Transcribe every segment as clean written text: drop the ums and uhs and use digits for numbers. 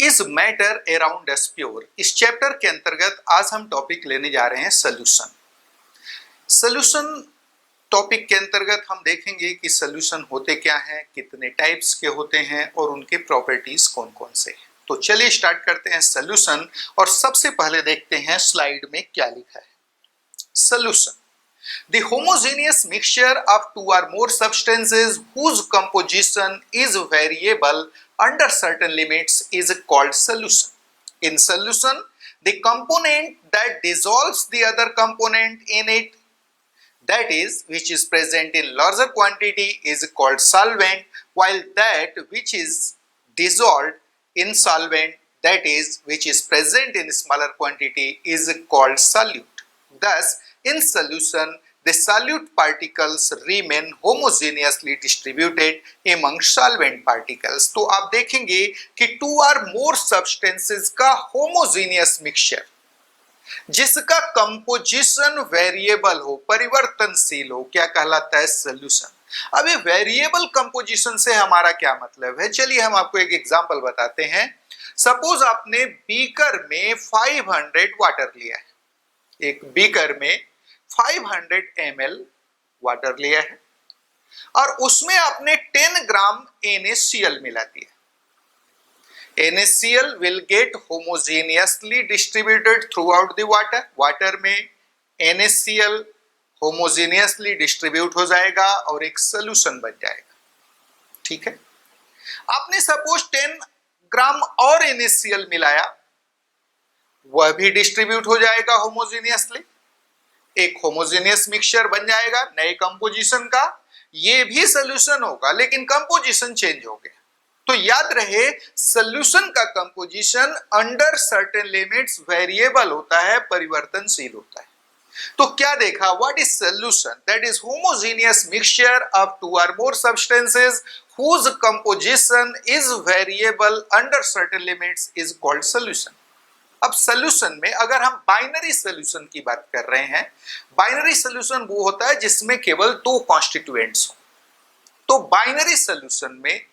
Is matter around us pure. इस chapter के अंतर्गत आज हम टॉपिक लेने जा रहे हैं सोल्यूशन। सोल्यूशन टॉपिक के अंतर्गत हम देखेंगे कि सोल्यूशन होते क्या हैं, कितने टाइप्स के होते हैं और उनके प्रॉपर्टीज कौन कौन से हैं। तो चलिए स्टार्ट करते हैं सोल्यूशन। और सबसे पहले देखते हैं स्लाइड में क्या लिखा है। Solution: the homogeneous mixture of two or more substances whose composition is variable under certain limits is called solution. In solution, the component that dissolves the other component in it, that is, which is present in larger quantity, is called solvent, while that which is dissolved in solvent, that is, which is present in smaller quantity, is called solute. Thus, in solution, the solute particles remain homogeneously distributed among solvent particles. तो आप देखेंगे कि to or more substances का homogeneous mixture जिसका composition variable हो, परिवर्तनशील हो, क्या कहलाता है? सोल्यूशन। अब ये वेरिएबल कंपोजिशन से हमारा क्या मतलब है? चलिए हम आपको एक एग्जांपल बताते हैं। सपोज आपने बीकर में 500 वाटर लिया है, एक बीकर में 500 ml वाटर लिया है और उसमें आपने 10 ग्राम NaCl मिला दिया। NaCl will get homogeneously distributed throughout the water. Water में NaCl homogeneously distribute हो जाएगा और एक सोल्यूशन बन जाएगा। ठीक है। आपने सपोज 10 ग्राम और NaCl मिलाया, वह भी डिस्ट्रीब्यूट हो जाएगा होमोजेनियसली, एक होमोजेनियस मिक्सचर बन जाएगा नए कंपोजिशन का। ये भी सोल्यूशन होगा लेकिन कंपोजिशन चेंज हो गया। तो याद रहे, सोल्यूशन का composition under certain limits variable होता है, परिवर्तनशील होता है। तो क्या देखा? What is solution? That is homogeneous mixture of two or more substances whose composition is variable under certain limits is called solution. अब सोल्यूशन में अगर हम बाइनरी सोल्यूशन की बात कर रहे हैं, बाइनरी सोल्यूशन वो होता है जिसमें केवल दो कॉन्स्टिट्यूएंट्स हो। तो बाइनरी सोल्यूशन में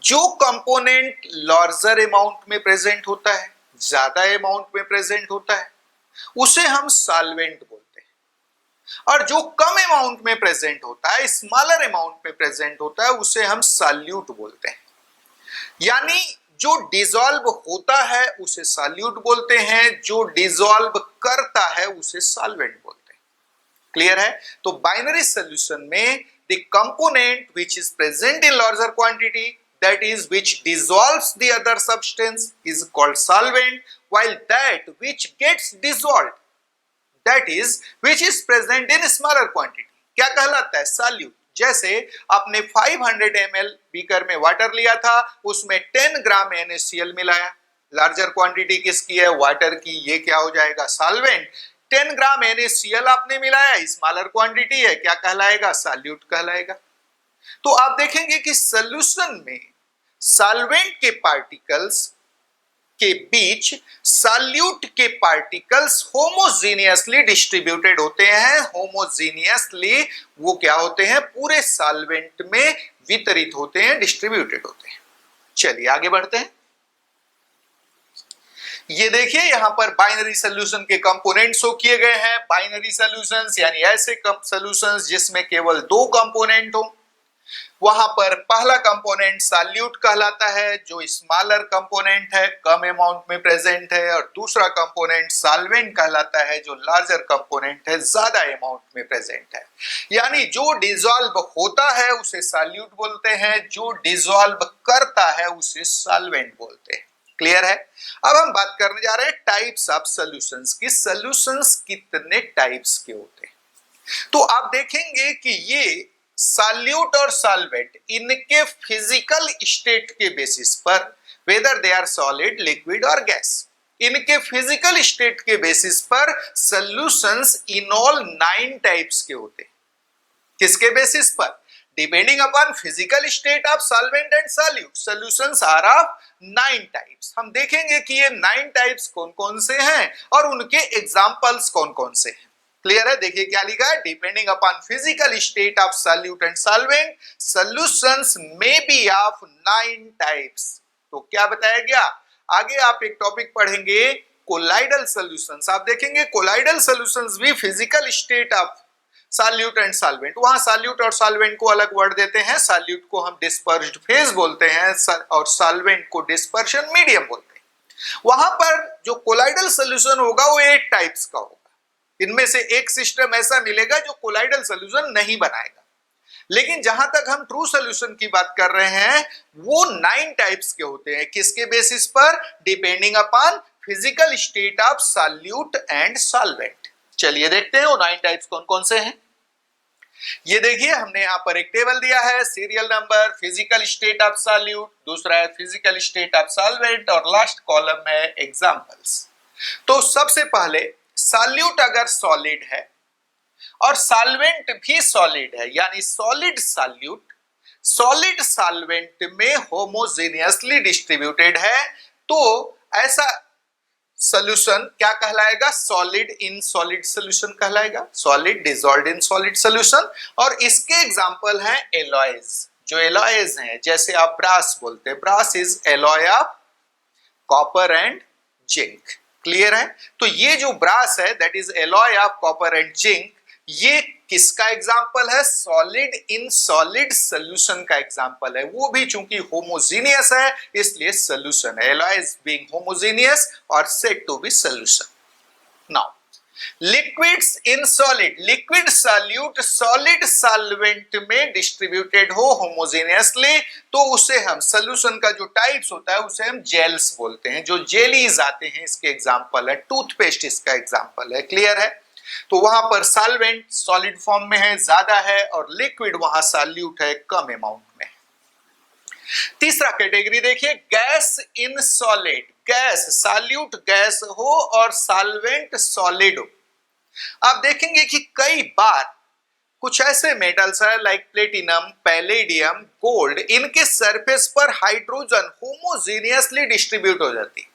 जो कंपोनेंट लार्जर अमाउंट में प्रेजेंट होता है, ज्यादा अमाउंट में प्रेजेंट होता है, उसे हम सॉल्वेंट बोलते हैं। और जो कम अमाउंट में प्रेजेंट होता है, स्मॉलर अमाउंट में प्रेजेंट होता है, उसे हम सॉल्यूट बोलते हैं। यानी जो डिसॉल्व होता है उसे सॉल्यूट बोलते हैं, जो डिसॉल्व करता है उसे सॉल्वेंट बोलते हैं। क्लियर है? तो बाइनरी सॉल्यूशन में the component which is present in larger quantity, that is which dissolves the other substance, is called solvent, while that which gets dissolved, that is which is present in smaller quantity, क्या कहलाता है? Solute. जैसे आपने 500 ml beaker में water लिया था, उसमें 10 ग्राम NaCl मिलाया। लार्जर क्वांटिटी किसकी है? वाटर की। ये क्या हो जाएगा? सॉल्वेंट। 10 ग्राम NaCl आपने मिलाया, स्मॉलर क्वांटिटी है, क्या कहलाएगा? सॉल्यूट कहलाएगा। तो आप देखेंगे कि सॉल्यूशन में सॉल्वेंट के पार्टिकल्स के बीच सॉल्यूट के पार्टिकल्स होमोजेनियसली डिस्ट्रीब्यूटेड होते हैं। होमोजेनियसली वो क्या होते हैं? पूरे सॉल्वेंट में वितरित होते हैं, डिस्ट्रीब्यूटेड होते हैं। चलिए आगे बढ़ते हैं। ये देखिए यहां पर बाइनरी सॉल्यूशन के कंपोनेंट शो किए गए हैं। बाइनरी सॉल्यूशंस यानी ऐसे सॉल्यूशंस जिसमें केवल दो कंपोनेंट हो। वहां पर पहला कंपोनेंट सॉल्यूट कहलाता है, जो स्मॉलर कंपोनेंट है, कम अमाउंट में प्रेजेंट है, और दूसरा कंपोनेंट सॉल्वेंट कहलाता है, जो लार्जर कंपोनेंट है, ज्यादा अमाउंट में प्रेजेंट है। यानी जो डिसॉल्व होता है उसे सॉल्यूट बोलते हैं, जो डिसॉल्व करता है उसे सॉल्वेंट बोलते हैं। क्लियर है? अब हम बात करने जा रहे हैं टाइप्स ऑफ सॉल्यूशंस की। सॉल्यूशंस कितने टाइप्स के होते हैं? तो आप देखेंगे कि ये सॉल्यूट और सॉल्वेंट इनके फिजिकल स्टेट के बेसिस पर, whether they are solid, liquid और गैस, इनके फिजिकल स्टेट के बेसिस पर सॉल्यूशंस इन ऑल 9 टाइप्स के होते हैं। किसके बेसिस पर? Depending upon physical state of solvent and solute, solutions are of 9 types. हम देखेंगे कि ये 9 टाइप्स कौन कौन से हैं और उनके एग्जांपल्स कौन कौन से हैं। क्लियर है? देखिए क्या लिखा है, depending upon physical state of solute and solvent solutions may be of 9 types. तो क्या बताया गया, आगे आप एक टॉपिक पढ़ेंगे कोलाइडल सॉल्यूशंस। आप देखेंगे कोलाइडल सॉल्यूशंस भी physical state of solute and solvent, वहां सॉल्यूट और सॉल्वेंट को अलग वर्ड देते हैं। सॉल्यूट को हम डिस्पर्स्ड फेज बोलते हैं और सॉल्वेंट को डिस्पर्शन मीडियम बोलते हैं। वहां पर जो कोलाइडल सॉल्यूशन होगा वो 8 टाइप्स का होगा। इनमें से एक सिस्टम ऐसा मिलेगा जो कोलाइडल सॉल्यूशन नहीं बनाएगा, लेकिन जहां तक हम ट्रू सॉल्यूशन की बात कर रहे हैं वो 9 टाइप्स के होते हैं। किसके बेसिस पर? Depending upon physical state of solute and solvent. चलिए देखते हैं वो 9 टाइप्स कौन कौन से हैं। ये देखिए हमने यहां पर एक टेबल दिया है, serial number, physical state of solute, दूसरा है फिजिकल स्टेट ऑफ सॉल्वेंट और लास्ट कॉलम में एग्जांपल्स। तो सबसे पहले सॉल्यूट अगर सॉलिड है और सॉल्वेंट भी सॉलिड है, यानी सॉलिड सॉल्यूट सॉलिड सॉल्वेंट में होमोजेनियसली डिस्ट्रीब्यूटेड है, तो ऐसा सॉल्यूशन क्या कहलाएगा? सॉलिड इन सॉलिड सॉल्यूशन कहलाएगा, सॉलिड डिसॉल्व्ड इन सॉलिड सॉल्यूशन। और इसके एग्जांपल हैं एलॉयज। जो एलॉयज हैं, जैसे आप ब्रास बोलते हैं, brass is alloy of copper and zinc. Clear है? तो ये जो ब्रास है that is alloy of copper and zinc, ये किसका एग्जाम्पल है? सॉलिड इन सॉलिड सॉल्यूशन का एग्जाम्पल है। वो भी चूंकि होमोजीनियस है इसलिए सॉल्यूशन है। Alloys being homogeneous are said to be solution. Now liquids in solid, liquid solute solid solvent में डिस्ट्रीब्यूटेड हो होमोजेनियसली, तो उसे हम सॉल्यूशन का जो टाइप्स होता है उसे हम जेल्स बोलते हैं। जो जेलीज आते हैं इसके एग्जांपल है, टूथपेस्ट इसका एग्जांपल है। क्लियर है? तो वहां पर सॉल्वेंट सॉलिड फॉर्म में है, ज्यादा है, और लिक्विड वहां सॉल्यूट है, कम अमाउंट में है। तीसरा कैटेगरी देखिए, gas in solid, gas solute gas हो और सॉल्वेंट सॉलिड हो। आप देखेंगे कि कई बार कुछ ऐसे मेटल्स है लाइक प्लेटिनम, पैलेडियम, गोल्ड, इनके सरफेस पर हाइड्रोजन होमोजेनियसली डिस्ट्रीब्यूट हो जाती है,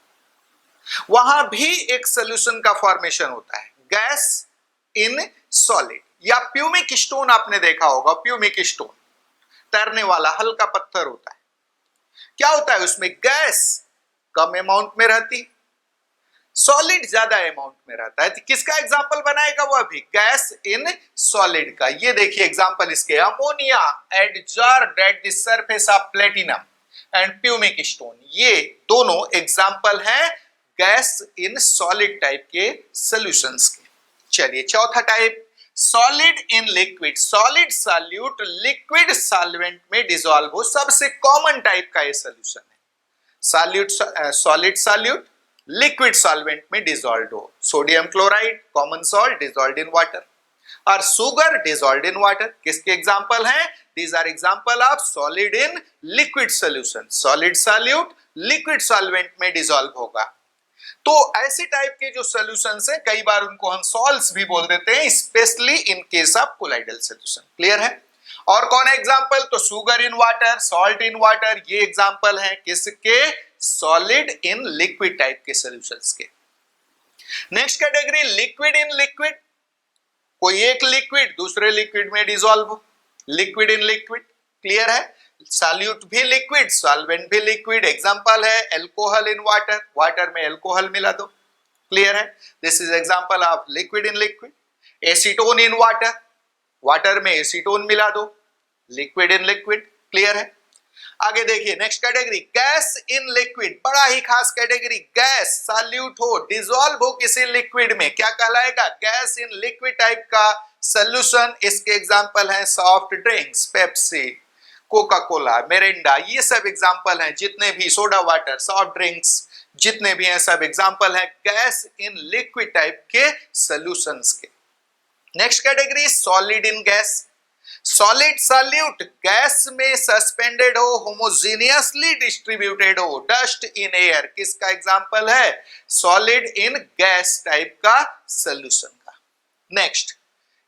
वहां भी एक सॉल्यूशन का फॉर्मेशन होता है, गैस इन सॉलिड। या प्यूमिक स्टोन आपने देखा होगा, प्यूमिक स्टोन तैरने वाला हल्का पत्थर होता है, क्या होता है उसमें? गैस कम अमाउंट में रहती, सॉलिड ज्यादा अमाउंट में रहता है। तो किसका एग्जांपल बनाएगा? वो अभी गैस इन सॉलिड का। ये देखिए एग्जांपल इसके, ammonia adsorbed at the surface of platinum and pumice stone, ये दोनों एग्जांपल हैं गैस इन सॉलिड टाइप के सॉल्यूशंस के। चलिए चौथा type, solid in liquid, solid solute liquid solvent में डिसॉल्व हो। सबसे कॉमन टाइप का ये सॉल्यूशन है, solute solid solute liquid solvent में डिसॉल्व हो। Sodium chloride common salt dissolved in water, और सुगर डिसॉल्व्ड इन वाटर। किसके एग्जांपल हैं? These are example of solid in liquid solution, solid solute liquid solvent में dissolve होगा। तो ऐसे type के जो सॉल्यूशंस हैं कई बार उनको हम सॉल्ट्स भी बोल देते हैं, specially in case of colloidal solution. Clear है? और कौन है एग्जांपल? तो sugar in water, salt in water, ये एग्जांपल हैं किसके? सॉलिड इन लिक्विड टाइप के सॉल्यूशंस के। Next category, liquid in liquid, कोई एक लिक्विड दूसरे लिक्विड में डिसॉल्व हो, लिक्विड इन लिक्विड। क्लियर है? सॉल्यूट भी लिक्विड, सॉल्वेंट भी लिक्विड। एग्जांपल है अल्कोहल इन वाटर, वाटर में अल्कोहल मिला दो। क्लियर है? This is example of liquid in liquid. Acetone in water, water में एसीटोन मिला दो, लिक्विड इन लिक्विड। क्लियर है? आगे देखिए next category, gas in liquid, बड़ा ही खास कैटेगरी। गैस सॉल्यूट हो, डिसॉल्व हो किसी लिक्विड में, क्या कहलाएगा? गैस इन लिक्विड टाइप का सॉल्यूशन। इसके एग्जांपल हैं soft drinks, Pepsi, Coca Cola, Mirinda, ये सब एग्जांपल हैं। जितने भी सोडा वाटर, सॉफ्ट ड्रिंक्स, जितने भी हैं सब एग्जांपल हैं गैस इन लिक्विड टाइप के सॉल्यूशंस के। Next category, solid in gas, solid solute gas में सस्पेंडेड हो, होमोजेनियसली डिस्ट्रीब्यूटेड हो, डस्ट इन एयर, किसका एग्जांपल है? सॉलिड इन गैस टाइप का सॉल्यूशन का। नेक्स्ट,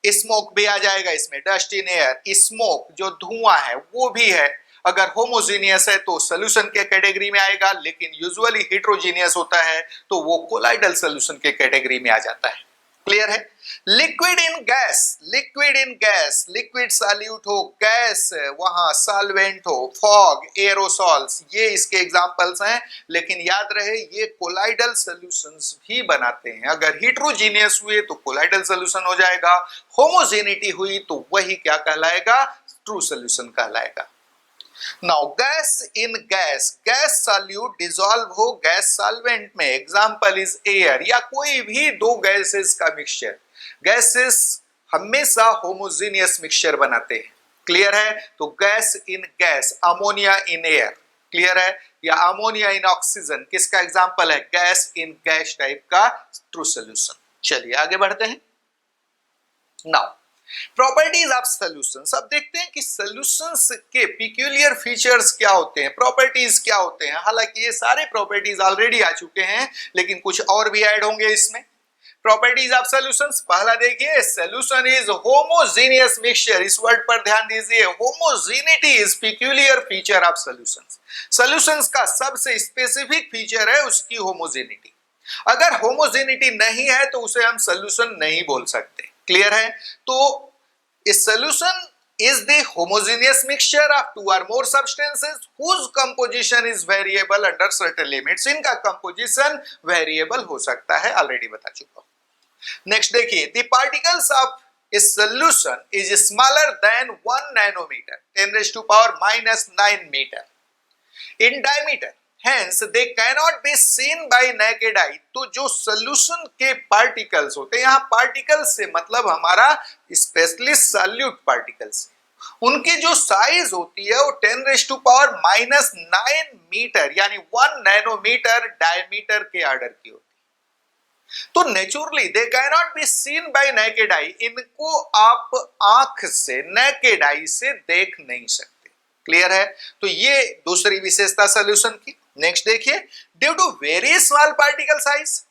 स्मोक भी आ जाएगा इसमें, डस्ट इन एयर, स्मोक जो धुआं है वो भी है, अगर होमोजेनियस है तो सॉल्यूशन के कैटेगरी में आएगा, लेकिन यूजुअली हेटेरोजेनियस होता है तो वो कोलाइडल सॉल्यूशन के कैटेगरी में आ जाता है। क्लियर है? Liquid in gas, liquid in gas, liquid solute हो, गैस वहां सॉल्वेंट हो, फॉग, एरोसॉल्स, ये इसके एग्जांपल्स हैं। लेकिन याद रहे ये कोलाइडल सॉल्यूशंस भी बनाते हैं। अगर हिट्रोजीनियस हुए तो कोलाइडल सॉल्यूशन हो जाएगा, होमोजेनिटी हुई तो वही क्या कहलाएगा, ट्रू सॉल्यूशन कहलाएगा। Now gas in gas, gas solute dissolve हो गैस सॉल्वेंट में, एग्जांपल इज एयर, या कोई भी दो गैसेस का मिक्सचर। गैसेस हमेशा होमोजेनियस मिक्सचर बनाते हैं, क्लियर है। तो gas in gas, ammonia in air, clear है, या अमोनिया इन ऑक्सीजन किसका एग्जांपल है, गैस इन गैस टाइप का ट्रू सॉल्यूशन। चलिए आगे बढ़ते हैं। नाउ प्रॉपर्टीज ऑफ सॉल्यूशंस, अब देखते हैं कि सॉल्यूशंस के पिक्यूलियर फीचर्स क्या होते हैं, प्रॉपर्टीज क्या होते हैं। हालांकि ये सारे प्रॉपर्टीज ऑलरेडी आ चुके हैं, लेकिन कुछ और भी ऐड होंगे इसमें। प्रॉपर्टीज ऑफ सॉल्यूशंस, पहला देखिए, सॉल्यूशन इज होमोजेनियस मिक्सचर, इस वर्ड पर ध्यान दीजिए, homogeneity is peculiar feature of solutions. Solutions का सबसे स्पेसिफिक फीचर है उसकी होमोजेनिटी। अगर होमोजेनिटी नहीं है तो उसे हम सॉल्यूशन नहीं बोल सकते, क्लियर है। तो इस solution is the homogeneous mixture of two or more substances whose composition is variable under certain limits। इनका composition variable हो सकता है, ऑलरेडी बता चुका हूं। नेक्स्ट देखिए, the particles of a solution is smaller than 1 nanometer, 10 raised to power minus 9 meter in diameter, hence they cannot be seen by naked eye। तो जो सॉल्यूशन के पार्टिकल्स होते हैं, यहां पार्टिकल्स से मतलब हमारा स्पेशली सॉल्यूट पार्टिकल्स, उनकी जो साइज होती है वो 10 raise to power minus 9 metre यानी 1 नैनोमीटर डायमीटर के ऑर्डर की होती है। तो naturally they can not be seen bye naked eye, इनको आप आंख से नेकेड आई से देख नहीं सकते, क्लियर है। तो ये दूसरी विशेषता सॉल्यूशन की। नेक्स्ट देखिए, due to very small particle size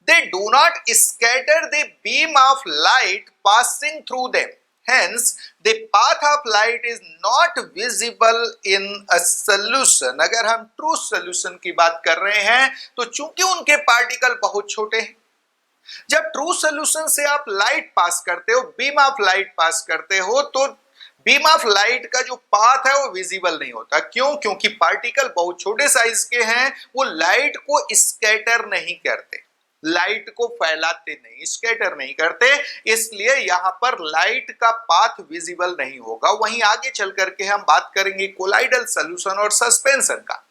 they do not scatter the beam of light passing through them, hence the path of light is not visible in a solution। अगर हम true solution की बात कर रहे हैं तो चूंकि उनके पार्टिकल बहुत छोटे हैं, जब ट्रू सॉल्यूशन से आप लाइट पास करते हो, बीम ऑफ लाइट पास करते हो, तो बीम ऑफ लाइट का जो पाथ है वो विजिबल नहीं होता। क्यों? क्योंकि पार्टिकल बहुत छोटे साइज के हैं, वो लाइट को स्कैटर नहीं करते, लाइट को फैलाते नहीं, स्कैटर नहीं करते, इसलिए यहां पर लाइट का पाथ विजिबल नहीं होगा। वहीं आगे चल करके हम बात करेंगे कोलाइडल सॉल्यूशन और सस्पेंशन का,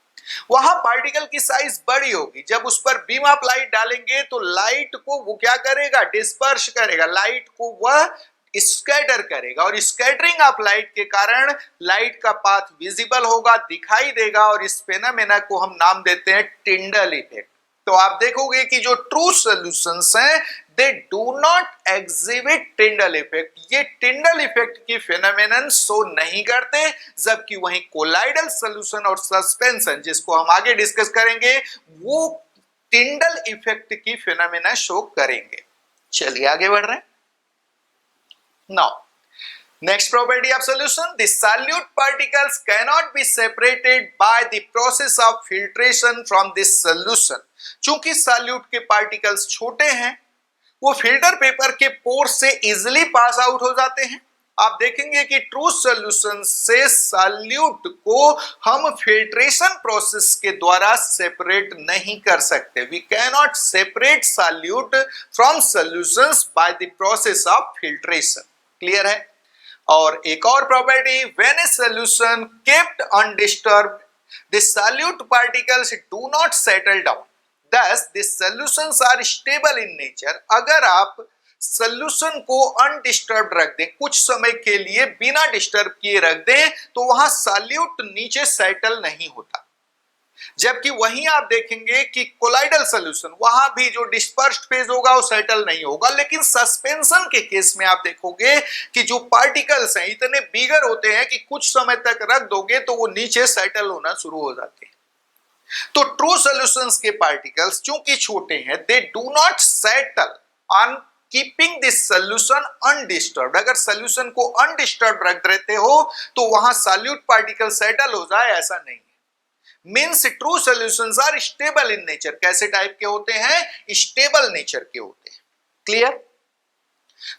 वहां पार्टिकल की साइज बड़ी होगी, जब उस पर बीम ऑफ लाइट डालेंगे तो लाइट को वो क्या करेगा, डिस्पर्स करेगा, लाइट को वह स्कैटर करेगा, और स्कैटरिंग ऑफ लाइट के कारण लाइट का पाथ विजिबल होगा, दिखाई देगा, और इस फेनोमेना को हम नाम देते हैं टिंडल इफेक्ट। तो आप देखोगे कि जो ट्रू सॉल्यूशंस हैं they do not exhibit Tyndall effect, ये टिंडल इफेक्ट की फेनोमेनन शो नहीं करते, जबकि वहीं कोलाइडल सॉल्यूशन और सस्पेंशन, जिसको हम आगे डिस्कस करेंगे, वो टिंडल इफेक्ट की फेनोमेना शो करेंगे। चलिए आगे बढ़ रहे हैं। Now next property of solution, the solute particles cannot be separated by the process of filtration from this solution। चूंकि सॉल्यूट के पार्टिकल्स छोटे हैं, वो फिल्टर पेपर के पोर से इजिली पास आउट हो जाते हैं। आप देखेंगे कि ट्रू सॉल्यूशन से सॉल्यूट को हम फिल्ट्रेशन प्रोसेस के द्वारा सेपरेट नहीं कर सकते। We can not separate solute from solutions by the process of filtration, clear है। और एक और property, when a solution kept undisturbed the solute particles do not settle down, thus the solutions are stable in nature। अगर आप solution को undisturbed रख दें, कुछ समय के लिए बिना डिस्टर्ब किए रख दें, तो वहां सॉल्यूट नीचे सेटल नहीं होता। जबकि वहीं आप देखेंगे कि कोलाइडल सॉल्यूशन, वहां भी जो डिस्पर्स्ड फेज होगा वो सेटल नहीं होगा। लेकिन सस्पेंशन के केस में आप देखोगे कि जो पार्टिकल्स हैं इतने बिगर होते हैं कि कुछ समय तक रख दोगे तो वो नीचे सेटल होना शुरू हो जाते हैं। तो ट्रू सॉल्यूशंस के पार्टिकल्स चूंकि छोटे हैं, they do not settle on keeping this solution undisturbed. अगर सॉल्यूशन को अनडिस्टर्ब्ड रख देते हो तो वहां सॉल्यूट पार्टिकल सेटल हो जाए, ऐसा नहीं है। Means true solutions are stable in nature. कैसे टाइप के होते हैं? स्टेबल नेचर के होते हैं, क्लियर।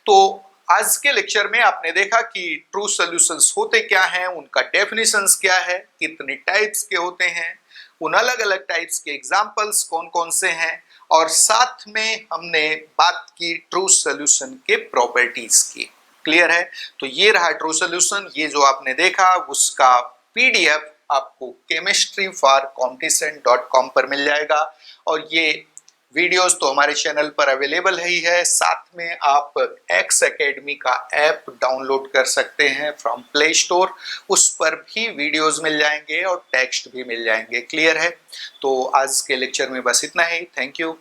तो आज के लेक्चर में आपने देखा कि ट्रू सॉल्यूशंस होते क्या हैं, उनका डेफिनेशंस क्या है, कितने टाइप्स के होते हैं, उन अलग अलग टाइप्स के एग्जांपल्स कौन कौन से हैं, और साथ में हमने बात की ट्रू सॉल्यूशन के प्रॉपर्टीज की। क्लियर है? तो ये रहा ट्रू सॉल्यूशन। ये जो आपने देखा उसका पीडीएफ आपको chemistryforcompetition.com पर मिल जाएगा, और ये वीडियोस तो हमारे चैनल पर अवेलेबल ही है। साथ में आप एक्स एकेडमी का ऐप डाउनलोड कर सकते हैं फ्रॉम प्ले स्टोर, उस पर भी वीडियोस मिल जाएंगे और टेक्स्ट भी मिल जाएंगे। क्लियर है? तो आज के लेक्चर में बस इतना ही। Thank you.